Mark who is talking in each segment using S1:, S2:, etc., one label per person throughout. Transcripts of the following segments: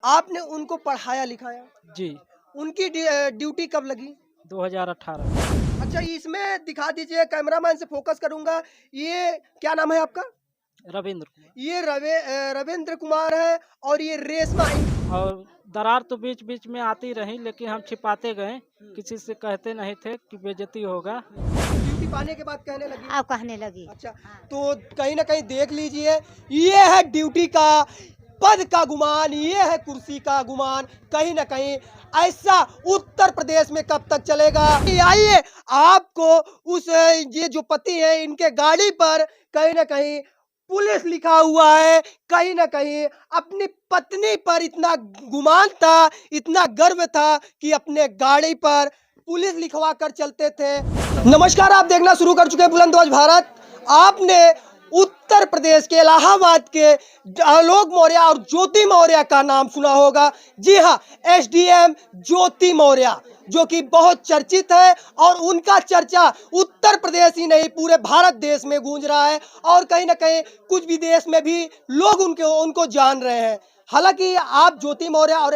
S1: आपने उनको पढ़ाया लिखाया?
S2: जी।
S1: उनकी ड्यूटी कब लगी?
S2: 2018।
S1: अच्छा, इसमें दिखा दीजिए, कैमरामैन से फोकस करूंगा। ये क्या नाम है आपका?
S2: रविंद्र कुमार।
S1: ये रविंद्र कुमार है और ये रेशमा
S2: और दरार तो बीच बीच में आती रही, लेकिन हम छिपाते गए, किसी से कहते नहीं थे कि बेइज्जती होगा।
S1: ड्यूटी पाने के बाद कहने लगी।
S3: अब कहने लगी।
S1: अच्छा, तो कहीं ना कहीं देख लीजिए, ये है ड्यूटी का पद का गुमान, ये है कुर्सी का गुमान। कहीं ना कहीं ऐसा उत्तर प्रदेश में कब तक चलेगा? आइए आपको उस ये जो पति है इनके गाड़ी पर कहीं ना कहीं पुलिस लिखा हुआ है। कहीं ना कहीं अपनी पत्नी पर इतना गुमान था, इतना गर्व था कि अपने गाड़ी पर पुलिस लिखवा कर चलते थे। नमस्कार, आप देखना शुरू कर चुके हैं बुलंदबाज भारत। आपने उत्तर प्रदेश के इलाहाबाद के आलोक मौर्य और ज्योति मौर्य का नाम सुना होगा। जी हाँ, एसडीएम ज्योति मौर्य, जो कि बहुत चर्चित है और उनका चर्चा उत्तर प्रदेश ही नहीं पूरे भारत देश में गूंज रहा है और कहीं ना कहीं कुछ विदेश में भी लोग उनको जान रहे हैं। हालांकि आप ज्योति मौर्य और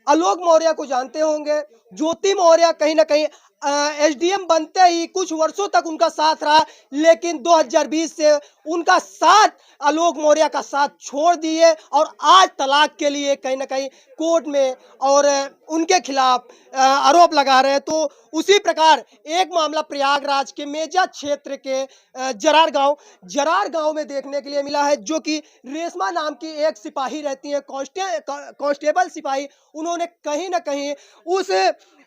S1: आलोक मौर्य को जानते होंगे। ज्योति मौर्य कहीं ना कहीं एसडीएम बनते ही कुछ वर्षों तक उनका साथ रहा, लेकिन 2020 से उनका साथ आलोक मौर्य का साथ छोड़ दिए और आज तलाक के लिए कहीं ना कहीं कोर्ट में और उनके खिलाफ आरोप लगा रहे हैं। तो उसी प्रकार एक मामला प्रयागराज के मेजा क्षेत्र के जरार गांव में देखने के लिए मिला है, जो कि रेशमा नाम की एक सिपाही रहती है, कांस्टेबल सिपाही। उन्होंने कहीं ना कहीं उस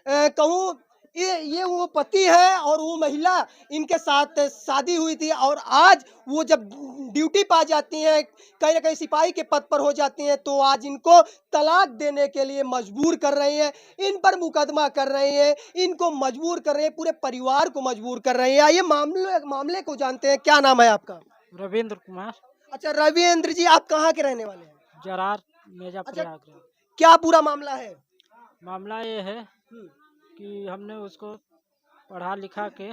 S1: कहूँ ये वो पति है और वो महिला इनके साथ शादी हुई थी और आज वो जब ड्यूटी पा जाती हैं, कहीं ना कहीं सिपाही के पद पर हो जाती हैं, तो आज इनको तलाक देने के लिए मजबूर कर रही हैं, इन पर मुकदमा कर रही हैं, इनको मजबूर कर रहे हैं, पूरे परिवार को मजबूर कर रही हैं। आइए मामले को जानते हैं। क्या नाम है आपका?
S2: रविंद्र कुमार।
S1: अच्छा रविंद्र जी, आप कहाँ के रहने वाले हैं?
S2: जरार मेजा
S1: अच्छा,
S2: प्रयागराज।
S1: क्या पूरा मामला है?
S2: मामला ये है कि हमने उसको पढ़ा लिखा के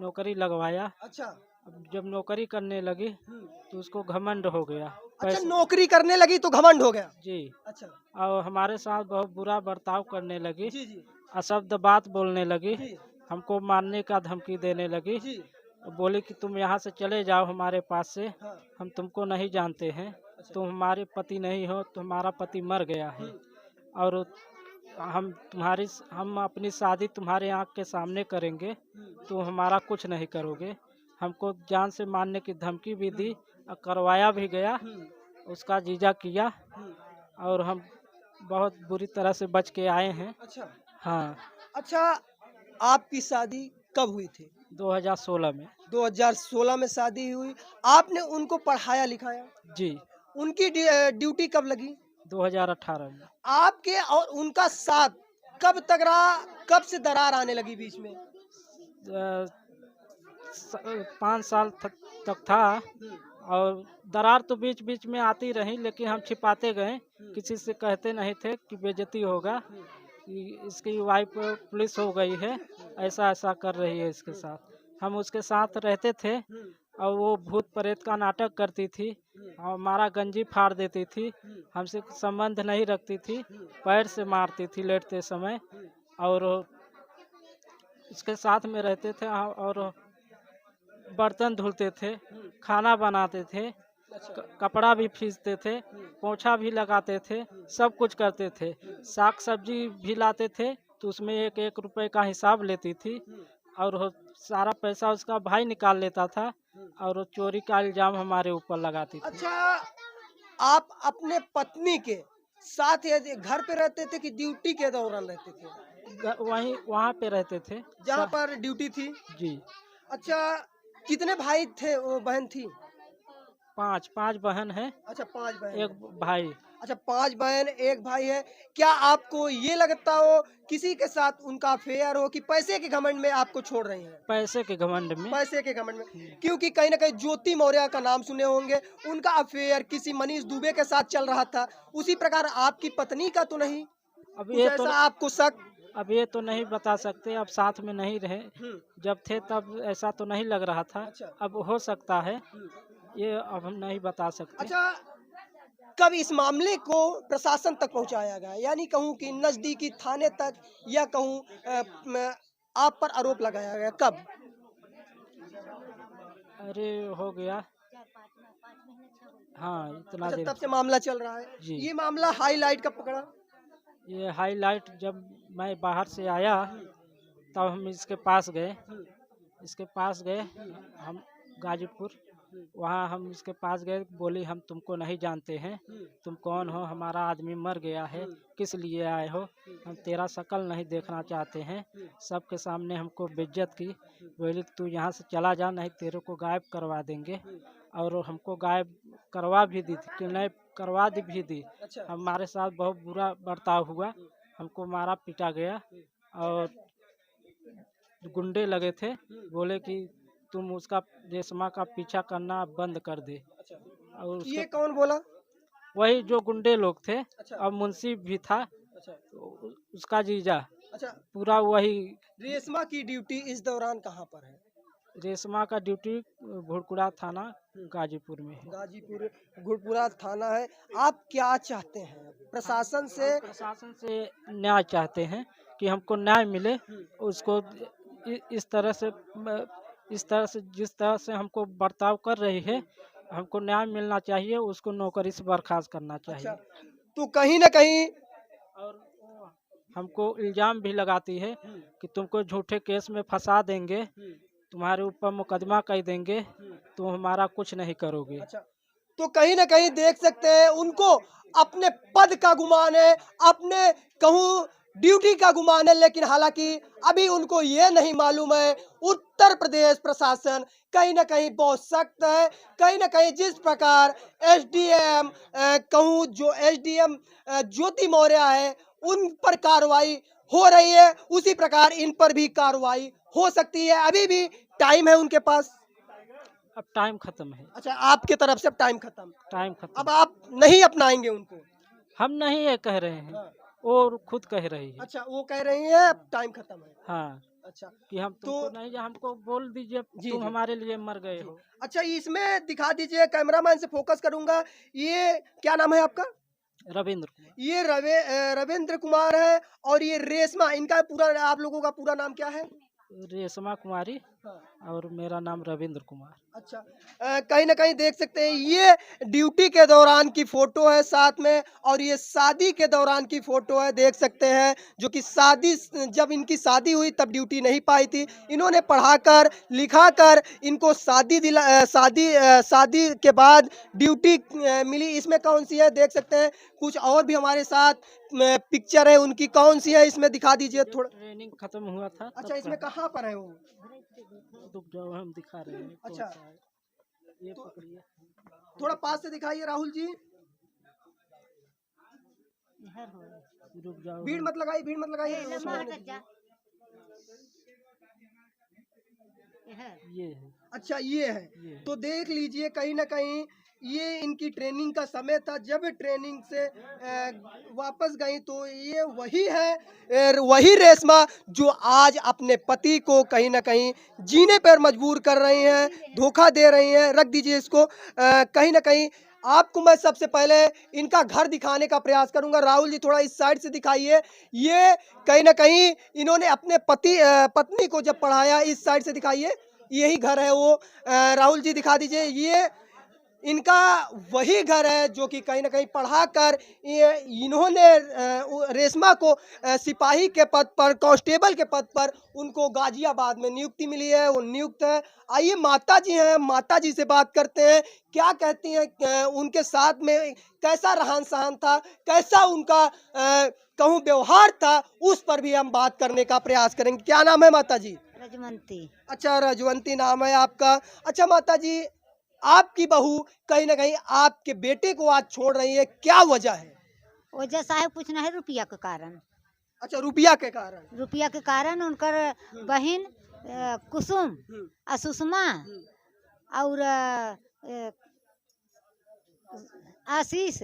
S2: नौकरी लगवाया।
S1: अच्छा।
S2: अब जब नौकरी करने लगी तो उसको घमंड हो गया।
S1: अच्छा, नौकरी करने लगी तो घमंड हो गया।
S2: जी।
S1: अच्छा।
S2: और हमारे साथ बहुत बुरा बर्ताव करने लगी,
S1: जी जी
S2: अशब्द बात बोलने लगी,
S1: जी
S2: हमको मारने का धमकी देने लगी।
S1: जी।
S2: बोली कि तुम यहाँ से चले जाओ हमारे पास से,
S1: हाँ।
S2: हम तुमको नहीं जानते हैं, तुम हमारे पति नहीं हो, तुम्हारा पति मर गया है और हम अपनी शादी तुम्हारे आँख के सामने करेंगे, तुम हमारा कुछ नहीं करोगे। हमको जान से मारने की धमकी भी दी और करवाया भी गया, उसका जीजा किया और हम बहुत बुरी तरह से बच के आए हैं।
S1: अच्छा।
S2: हाँ।
S1: अच्छा, आपकी शादी कब हुई थी?
S2: 2016 में।
S1: 2016 में शादी हुई। आपने उनको पढ़ाया लिखाया?
S2: जी।
S1: उनकी ड्यूटी कब लगी?
S2: 2018 में।
S1: आपके और उनका साथ कब तक रहा? कब से दरार आने लगी बीच में?
S2: 5 साल तक था और दरार तो बीच बीच में आती रही, लेकिन हम छिपाते गए, किसी से कहते नहीं थे कि बेइज्जती होगा कि इसकी वाइफ पुलिस हो गई है, ऐसा ऐसा कर रही है इसके साथ। हम उसके साथ रहते थे और वो भूत प्रेत का नाटक करती थी और हमारा गंजी फाड़ देती थी, हमसे संबंध नहीं रखती थी, पैर से मारती थी लेटते समय और उसके साथ में रहते थे और बर्तन धुलते थे, खाना बनाते थे, कपड़ा भी खींचते थे, पोछा भी लगाते थे, सब कुछ करते थे। साग सब्जी भी लाते थे तो उसमें 1-1 रुपए का हिसाब लेती थी और सारा पैसा उसका भाई निकाल लेता था और वो चोरी का इल्जाम हमारे ऊपर लगाती थी।
S1: अच्छा, आप अपने पत्नी के साथ यदि घर पे रहते थे कि ड्यूटी के दौरान रहते थे?
S2: वहाँ पे रहते थे
S1: जहाँ पर ड्यूटी थी?
S2: जी।
S1: अच्छा, कितने भाई थे, वो बहन थी?
S2: 5 बहन है।
S1: अच्छा, 5 बहन
S2: एक
S1: है।
S2: भाई।
S1: अच्छा, 5 बहन 1 भाई है। क्या आपको ये लगता हो किसी के साथ उनका अफेयर हो कि पैसे के घमंड में आपको छोड़ रही हैं?
S2: पैसे के घमंड में।
S1: पैसे के घमंड में, क्योंकि कहीं ना कहीं ज्योति मौर्य का नाम सुने होंगे, उनका अफेयर किसी मनीष दुबे के साथ चल रहा था, उसी प्रकार आपकी पत्नी का तो नहीं?
S2: अब
S1: कुछ
S2: ये
S1: ऐसा आपको शक?
S2: अब ये तो नहीं बता सकते, अब साथ में नहीं रहे, जब थे तब ऐसा तो नहीं लग रहा था।
S1: अच्छा।
S2: अब हो सकता है, ये अब हम नहीं बता सकते।
S1: अच्छा, कब इस मामले को प्रशासन तक पहुंचाया गया, यानी कहूं कि नजदीकी थाने तक, या कहूं आप पर आरोप लगाया गया, कब?
S2: अरे हो गया, हाँ इतना
S1: अच्छा,
S2: देर।
S1: तब से मामला चल रहा है।
S2: जी।
S1: ये मामला हाईलाइट कब पकड़ा?
S2: ये हाईलाइट जब मैं बाहर से आया तब हम इसके पास गए, हम गाजीपुर, वहाँ हम इसके पास गए, बोली हम तुमको नहीं जानते हैं, तुम कौन हो, हमारा आदमी मर गया है, किस लिए आए हो, हम तेरा शक्ल नहीं देखना चाहते हैं। सबके सामने हमको बेइज्जत की, बोली तू यहाँ से चला जा नहीं तेरे को गायब करवा देंगे, और हमको गायब करवा भी दी थी कि नहीं, करवा दी भी दी।
S1: अच्छा।
S2: हमारे साथ बहुत बुरा बर्ताव हुआ, हमको मारा पीटा गया, और गुंडे लगे थे, बोले कि तुम उसका रेशमा का पीछा करना बंद कर दे।
S1: अच्छा,
S2: और उसके
S1: ये कौन बोला?
S2: वही जो गुंडे लोग थे,
S1: अच्छा।
S2: और मुंशी भी था,
S1: अच्छा।
S2: तो उसका जीजा,
S1: अच्छा,
S2: पूरा वही।
S1: रेशमा की ड्यूटी इस दौरान कहाँ पर है?
S2: रेशमा का ड्यूटी भुड़कुड़ा थाना गाजीपुर में है।
S1: गाजीपुर गुड़पुरा थाना है। आप क्या चाहते हैं प्रशासन से?
S2: प्रशासन से न्याय चाहते हैं कि हमको न्याय मिले, उसको इस तरह से जिस तरह से हमको बर्ताव कर रही है, हमको न्याय मिलना चाहिए, उसको नौकरी से बर्खास्त करना चाहिए।
S1: अच्छा, तो कहीं ना कहीं
S2: और हमको इल्जाम भी लगाती है कि तुमको झूठे केस में फंसा देंगे, तुम्हारे ऊपर मुकदमा कर देंगे, तुम हमारा कुछ नहीं करोगे।
S1: अच्छा, तो कहीं ना कहीं देख सकते हैं उनको अपने पद का गुमान है, अपने कहूँ ड्यूटी का गुमान है, लेकिन हालांकि अभी उनको ये नहीं मालूम है उत्तर प्रदेश प्रशासन कहीं ना कहीं बहुत सख्त है। कहीं ना कहीं जिस प्रकार एसडीएम कहूँ जो एसडीएम ज्योति मौर्य है उन पर कार्रवाई हो रही है, उसी प्रकार इन पर भी कार्रवाई हो सकती है। अभी भी टाइम है उनके पास।
S2: अब टाइम खत्म है,
S1: अच्छा, आपके तरफ से अब टाइम खत्म,
S2: टाइम
S1: अब
S2: खत्म।
S1: आप नहीं अपनाएंगे उनको?
S2: हम नहीं ये कह रहे हैं,
S1: हाँ।
S2: वो खुद कह रही है।
S1: अच्छा, वो कह रही है अब टाइम खत्म है।
S2: हाँ,
S1: अच्छा,
S2: कि हम तुमको
S1: तो
S2: नहीं, हमको बोल दीजिए
S1: जी
S2: तुम
S1: जी
S2: हमारे लिए मर गए
S1: जी।
S2: हो।
S1: अच्छा, इसमें दिखा दीजिए, कैमरामैन से फोकस करूंगा। ये क्या नाम है आपका?
S2: रविंद्र कुमार।
S1: ये रविंद्र कुमार है, और ये रेशमा, इनका पूरा, आप लोगों का पूरा नाम क्या है?
S2: रेशमा कुमारी,
S1: हाँ।
S2: और मेरा नाम रविंद्र कुमार।
S1: अच्छा, कहीं ना कहीं देख सकते हैं ये ड्यूटी के दौरान की फोटो है साथ में, और ये शादी के दौरान की फोटो है, देख सकते हैं, जो कि शादी, जब इनकी शादी हुई तब ड्यूटी नहीं पाई थी, इन्होंने पढ़ाकर लिखाकर इनको शादी के बाद ड्यूटी मिली। इसमें कौन सी है देख सकते हैं, कुछ और भी हमारे साथ पिक्चर है उनकी, कौन सी है इसमें दिखा दीजिए थोड़ा।
S2: ट्रेनिंग खत्म हुआ था तब
S1: अच्छा, इसमें
S2: का।
S1: कहाँ पर है वो?
S2: रुक जाओ, हम दिखा रहे हैं कौन
S1: अच्छा,
S2: सा है। ये
S1: तो
S2: पकड़िए,
S1: थोड़ा पास से दिखाइए राहुल जी।
S2: रुक जाओ,
S1: भीड़ मत लगाइए, भीड़ मत लगाइए।
S2: ये है,
S1: अच्छा, ये है।
S2: ये है।
S1: तो देख लीजिए, कहीं ना कहीं ये इनकी ट्रेनिंग का समय था, जब ट्रेनिंग से वापस गई तो ये वही है, वही रेशमा जो आज अपने पति को कहीं ना कहीं जीने पर मजबूर कर रही हैं, धोखा दे रही हैं। रख दीजिए इसको। कहीं ना कहीं आपको मैं सबसे पहले इनका घर दिखाने का प्रयास करूंगा। राहुल जी थोड़ा इस साइड से दिखाइए। ये कहीं ना कहीं इन्होंने अपने पत्नी को जब पढ़ाया, इस साइड से दिखाइए, यही घर है वो। राहुल जी दिखा दीजिए, ये इनका वही घर है जो कि कहीं ना कहीं पढ़ाकर ये इन्होंने रेशमा को सिपाही के पद पर, कांस्टेबल के पद पर उनको गाजियाबाद में नियुक्ति मिली है, वो नियुक्त है। आइए माता जी हैं, माता जी से बात करते हैं, क्या कहती हैं, उनके साथ में कैसा रहन सहन था, कैसा उनका कहूँ व्यवहार था, उस पर भी हम बात करने का प्रयास करेंगे। क्या नाम है माता जी?
S3: रजवंती।
S1: अच्छा, रजवंती नाम है आपका। अच्छा माता जी, आपकी बहू कहीं ना कहीं आपके बेटे को आज छोड़ रही है, क्या वजह है?
S3: वजह साहब कुछ नहीं, रुपया के कारण।
S1: अच्छा, रुपया के कारण।
S3: रुपया के कारण उनकर बहन कुसुम
S1: हम्म,
S3: और सुषमा और आशीष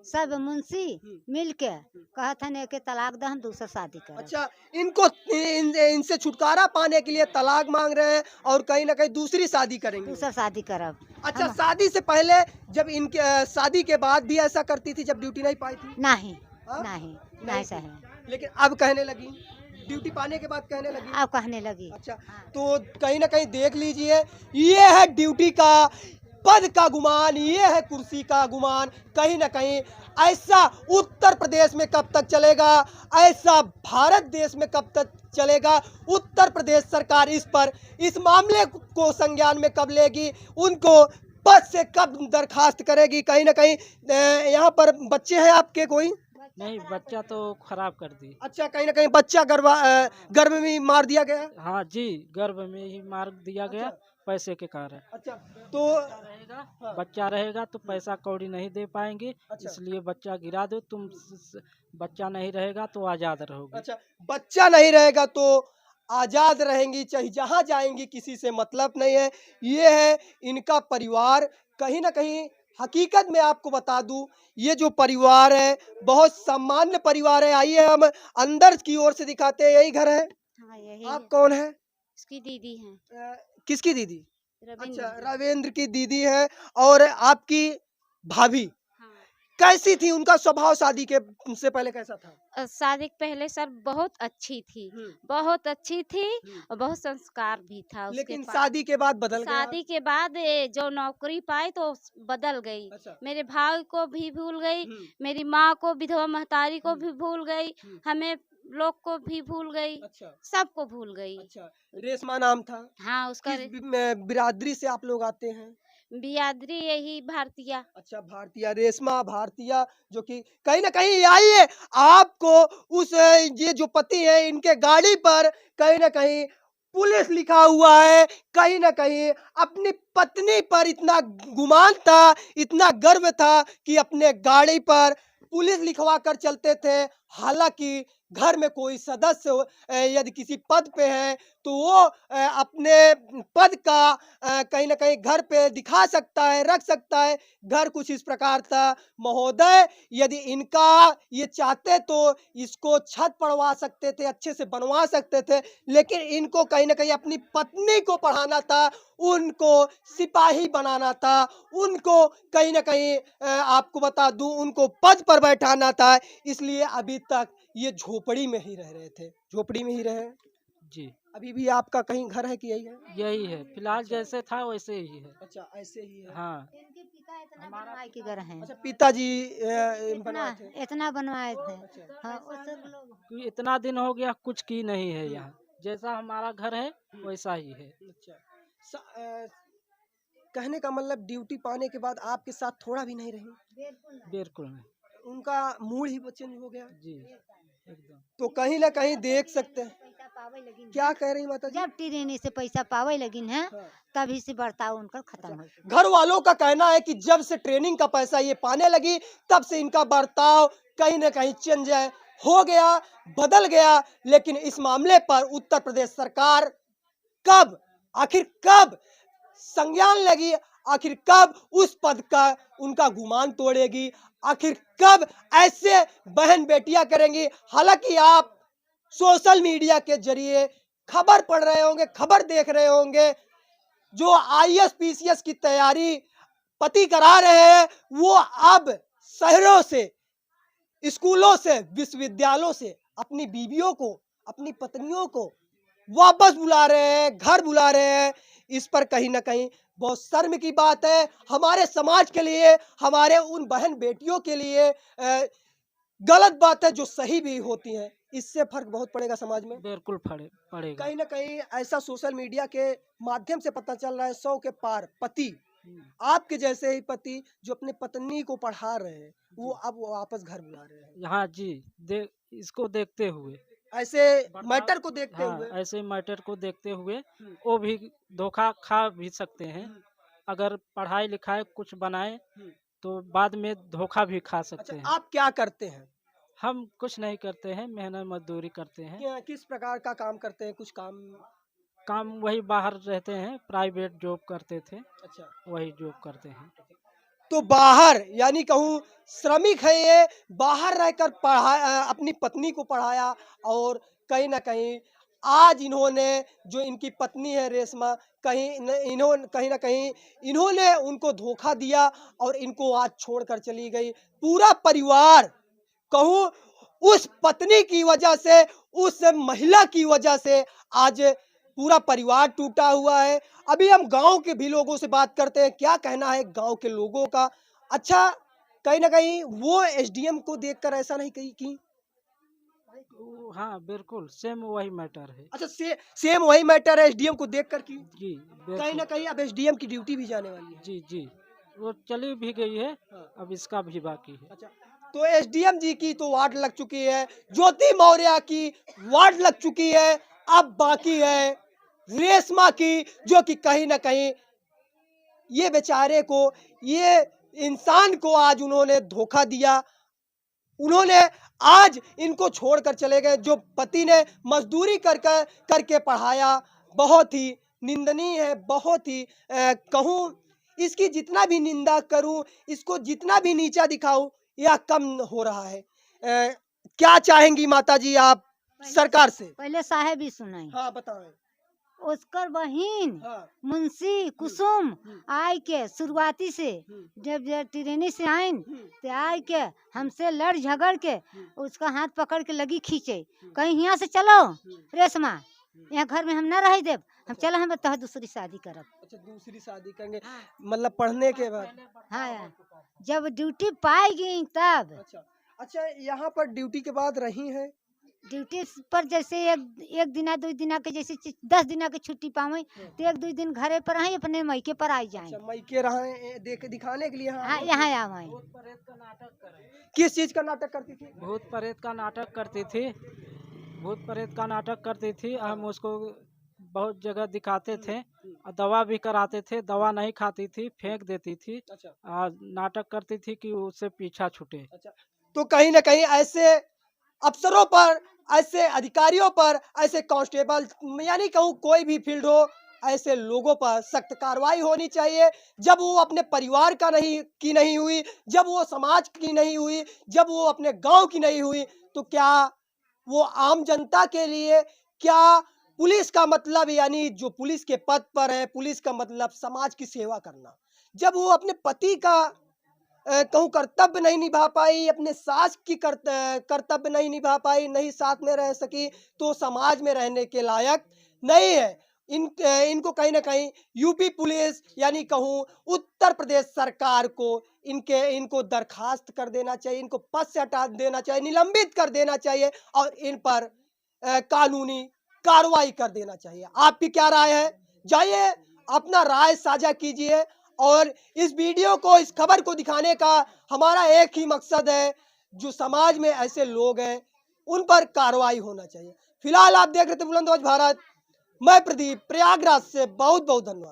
S3: सब मुंशी मिल के कहत हन एक तलाक दे हम दूसर शादी कर।
S1: अच्छा, इनको इनसे छुटकारा पाने के लिए तलाक मांग रहे हैं और कहीं ना कहीं दूसरी शादी करेंगे।
S3: दूसर शादी करब।
S1: अच्छा,
S3: हम
S1: शादी से पहले जब इनके शादी के बाद भी ऐसा करती थी जब ड्यूटी नहीं पाई थी?
S3: नहीं
S1: हाँ?
S3: नहीं
S1: नहीं
S3: नहीं
S1: थी।
S3: सही।
S1: लेकिन अब कहने लगी, ड्यूटी पाने के बाद कहने लगी।
S3: अब कहने लगी।
S1: अच्छा,
S3: हाँ।
S1: तो कहीं ना कहीं देख लीजिए, ये है ड्यूटी का पद का गुमान, ये है कुर्सी का गुमान। कहीं ना कहीं ऐसा उत्तर प्रदेश में कब तक चलेगा, ऐसा भारत देश में कब तक चलेगा? उत्तर प्रदेश सरकार इस मामले को संज्ञान में कब लेगी, उनको पद से कब दरखास्त करेगी? कहीं ना कहीं यहाँ पर बच्चे हैं आपके कोई?
S2: नहीं, बच्चा तो खराब कर दी।
S1: अच्छा, कहीं ना कहीं बच्चा गर्भ में ही मार दिया गया।
S2: हाँ जी, गर्भ में ही मार दिया गया
S1: अच्छा।
S2: पैसे के कारण।
S1: अच्छा, तो हाँ।
S2: बच्चा रहेगा तो पैसा कौड़ी नहीं दे पाएंगे,
S1: अच्छा।
S2: इसलिए बच्चा गिरा दो। बच्चा नहीं रहेगा तो आज़ाद रहोगे।
S1: अच्छा, बच्चा नहीं रहेगा तो आजाद रहेंगी, चाहे जहां जाएंगी, किसी से मतलब नहीं है। ये है इनका परिवार। कहीं ना कहीं हकीकत में आपको बता दूं, ये जो परिवार है बहुत सामान्य परिवार है। आइए हम अंदर की ओर से दिखाते हैं। यही घर है?
S3: हाँ यही
S1: आप कौन है?
S3: इसकी दीदी है।
S1: किसकी दीदी?
S3: रविंद्र।
S1: अच्छा, रविंद्र की दीदी है। और आपकी भाभी
S3: हाँ।
S1: कैसी थी? उनका स्वभाव शादी के से पहले कैसा था?
S4: शादी के पहले सर बहुत अच्छी थी,
S1: हम्म,
S4: बहुत अच्छी थी
S1: हम्म।
S4: और बहुत संस्कार भी था उसके
S1: लेकिन
S4: पास।
S1: शादी के बाद बदल गया।
S4: शादी के बाद ये जो नौकरी पाई तो बदल गई।
S1: अच्छा।
S4: मेरे भाई को भी भूल गई,
S1: हम्म,
S4: मेरी माँ को, विधवा महतारी को भी भूल गई,
S1: हम्म।
S4: हमें लोग को भी भूल गई,
S1: अच्छा।
S4: सबको भूल गई।
S1: अच्छा, रेशमा नाम था।
S4: हाँ, उसका
S1: बिरादरी से आप लोग आते हैं?
S4: बियादरी यही भारतीय।
S1: अच्छा, भारतीय। रेशमा भारतीय, जो कि कहीं ना कहीं आइए आपको उस ये जो पति है इनके गाड़ी पर कहीं ना कहीं पुलिस लिखा हुआ है। कहीं ना कहीं अपनी पत्नी पर इतना गुमान था, इतना गर्व था कि अपने गाड़ी पर पुलिस लिखवा कर चलते थे। हालांकि घर में कोई सदस्य यदि किसी पद पे है तो वो अपने पद का कहीं ना कहीं घर पे दिखा सकता है, रख सकता है। घर कुछ इस प्रकार था। महोदय, यदि इनका ये चाहते तो इसको छत पड़वा सकते थे, अच्छे से बनवा सकते थे, लेकिन इनको कहीं ना कहीं अपनी पत्नी को पढ़ाना था, उनको सिपाही बनाना था, उनको कहीं ना कहीं आपको बता दूं उनको पद पर बैठाना था। इसलिए अभी तक ये झोपड़ी में ही रह रहे थे। झोपड़ी में ही रहे।
S2: जी,
S1: अभी भी आपका कहीं घर है कि यही है?
S2: यही है फिलहाल, जैसे था वैसे ही है।
S1: अच्छा, ऐसे ही है।
S2: हाँ,
S3: इनके पिता इतना बनवाए के घर हैं।
S1: अच्छा, पिताजी
S3: इतना
S1: बनवाए थे।
S3: इतना बनवाए थे।
S1: अच्छा।
S3: हाँ वो सब लोग
S2: क्योंकि इतना दिन हो गया कुछ की नहीं है यहाँ। जैसा हमारा घर है वैसा ही है।
S1: अच्छा, कहने का मतलब ड्यूटी पाने के बाद आपके साथ थोड़ा भी नहीं रही?
S2: बिल्कुल नहीं।
S1: उनका मूड ही चेंज हो गया।
S2: जी, एकदम।
S1: तो कहीं ना कहीं देख सकते हैं।
S3: पैसा पावे लगिन।
S1: क्या कह रही माता जी?
S3: जब ट्रेनी से पैसा पावे लगिन है
S1: हाँ।
S3: तभी से बर्ताव उनका खत्म हो गया।
S1: घर वालों का कहना है कि जब से ट्रेनिंग का पैसा ये पाने लगी तब से इनका बर्ताव कहीं ना कहीं चेंज हो गया, बदल गया। लेकिन इस मामले पर उत्तर प्रदेश सरकार आखिर कब संज्ञान लेगी, आखिर कब उस पद का उनका गुमान तोड़ेगी, आखिर कब ऐसे बहन बेटियां करेंगी? हालांकि आप सोशल मीडिया के जरिए खबर पढ़ रहे होंगे, खबर देख रहे होंगे, जो आईएएस पीसीएस की तैयारी पति करा रहे हैं वो अब शहरों से, स्कूलों से, विश्वविद्यालयों से अपनी बीवियों को, अपनी पत्नियों को वापस बुला रहे हैं, घर बुला रहे हैं। इस पर कहीं ना कहीं बहुत शर्म की बात है हमारे समाज के लिए, हमारे उन बहन बेटियों के लिए। गलत बात है जो सही भी होती है। इससे फर्क बहुत पड़ेगा समाज में।
S2: बिल्कुल पड़ेगा।
S1: कहीं ना कहीं ऐसा सोशल मीडिया के माध्यम से पता चल रहा है 100 के पार पति, आपके जैसे ही पति जो अपने पत्नी को पढ़ा रहे हैं वो अब वापस घर बुला रहे हैं।
S2: हाँ जी, इसको देखते हुए,
S1: ऐसे मैटर को देखते
S2: हाँ,
S1: हुए
S2: ऐसे मैटर को देखते हुए वो भी धोखा खा भी सकते हैं। अगर पढ़ाई लिखाई कुछ बनाए तो बाद में धोखा भी खा सकते
S1: अच्छा,
S2: हैं।
S1: आप क्या करते हैं?
S2: हम कुछ नहीं करते हैं, मेहनत मजदूरी करते हैं।
S1: किस प्रकार का काम करते हैं? कुछ
S2: काम वही बाहर रहते हैं, प्राइवेट जॉब करते थे,
S1: अच्छा,
S2: वही जॉब करते हैं।
S1: तो बाहर यानी कहूँ श्रमिक है ये, बाहर रहकर अपनी पत्नी को पढ़ाया और कहीं ना कहीं आज इन्होंने जो इनकी पत्नी है रेशमा कहीं ना कहीं इन्होंने उनको धोखा दिया और इनको आज छोड़कर चली गई। पूरा परिवार कहूँ उस पत्नी की वजह से, उस महिला की वजह से आज पूरा परिवार टूटा हुआ है। अभी हम गांव के भी लोगों से बात करते हैं, क्या कहना है गांव के लोगों का। अच्छा, कहीं ना कहीं वो एसडीएम को देखकर ऐसा नहीं कही कि
S2: हाँ बिल्कुल सेम वही मैटर है।
S1: अच्छा सेम वही मैटर है एसडीएम को देखकर की
S2: जी
S1: कहीं ना
S2: बिल्कुल।
S1: कहीं अब एसडीएम की ड्यूटी भी जाने वाली है।
S2: जी जी वो चली भी गई है,
S1: हाँ।
S2: अब इसका भी बाकी है।
S1: अच्छा, तो एसडीएम जी की तो वार्ड लग चुकी है, ज्योति मौर्य की वार्ड लग चुकी है, अब बाकी है रेशमा की, जो कि कहीं ना कहीं ये बेचारे को, ये इंसान को आज उन्होंने धोखा दिया। उन्होंने आज इनको छोड़कर चले गए। जो पति ने मजदूरी करके पढ़ाया, बहुत ही निंदनीय है, बहुत ही कहूँ इसकी जितना भी निंदा करूं, इसको जितना भी नीचा दिखाऊं, यह कम हो रहा है। क्या चाहेंगी माता जी आप सरकार से?
S3: पहले साहेब ही सुनाई।
S1: हाँ बताएं।
S3: उसकर बहिन
S1: हाँ।
S3: मुंशी कुसुम आय के शुरुआती से जब ट्रेनी से आइन तो आय के हमसे लड़ झगड़ के उसका हाथ पकड़ के लगी खींचे, कहीं यहाँ से चलो रेशमा, यहाँ घर में हम न रह देव, हम चलो हम तह दूसरी शादी करब।
S1: अच्छा, दूसरी शादी करेंगे मतलब पढ़ने के बाद?
S3: हाँ, जब ड्यूटी पाएगी तब।
S1: अच्छा अच्छा, यहाँ पर ड्यूटी के बाद रही हैं?
S3: ड्यूटी पर जैसे एक दिना दो दिना के जैसे 10 दिना के छुट्टी पावे तो एक दो दिन घरे पर आई, अपने मैके पर आई जाए।
S1: अच्छा, मैके रहे दिखाने के लिए?
S3: हाँ, यहाँ आवे।
S1: किस चीज का नाटक करती थी?
S2: भूत प्रेत का नाटक करती थी, भूत प्रेत का नाटक करती थी। हम उसको बहुत जगह दिखाते थे और दवा भी कराते थे, दवा नहीं खाती थी, फेंक देती थी।
S1: अच्छा
S2: और नाटक करती थी कि उससे पीछा छूटे।
S1: अच्छा, तो कहीं ना कहीं ऐसे अफसरों पर, ऐसे अधिकारियों पर, ऐसे कांस्टेबल यानी कहूँ कोई भी फील्ड हो, ऐसे लोगों पर सख्त कार्रवाई होनी चाहिए। जब वो अपने परिवार का नहीं हुई, जब वो समाज की नहीं हुई, जब वो अपने गांव की नहीं हुई, तो क्या वो आम जनता के लिए, क्या पुलिस का मतलब यानी जो पुलिस के पद पर है, पुलिस का मतलब समाज की सेवा करना, जब वो अपने पति का कहूँ कर्तव्य नहीं निभा पाई, अपने सास की कर्तव्य नहीं निभा पाई, नहीं साथ में रह सकी, तो समाज में रहने के लायक नहीं है। इनको कहीं ना कहीं यूपी पुलिस यानी कहूँ उत्तर प्रदेश सरकार को इनको दरखास्त कर देना चाहिए, इनको पद से हटा देना चाहिए, निलंबित कर देना चाहिए और इन पर कानूनी कार्रवाई कर देना चाहिए। आपकी क्या राय है? जाइए अपना राय साझा कीजिए। और इस वीडियो को, इस खबर को दिखाने का हमारा एक ही मकसद है, जो समाज में ऐसे लोग हैं उन पर कार्रवाई होना चाहिए। फिलहाल आप देख रहे थे बुलंदवाज भारत, मैं प्रदीप, प्रयागराज से। बहुत बहुत धन्यवाद।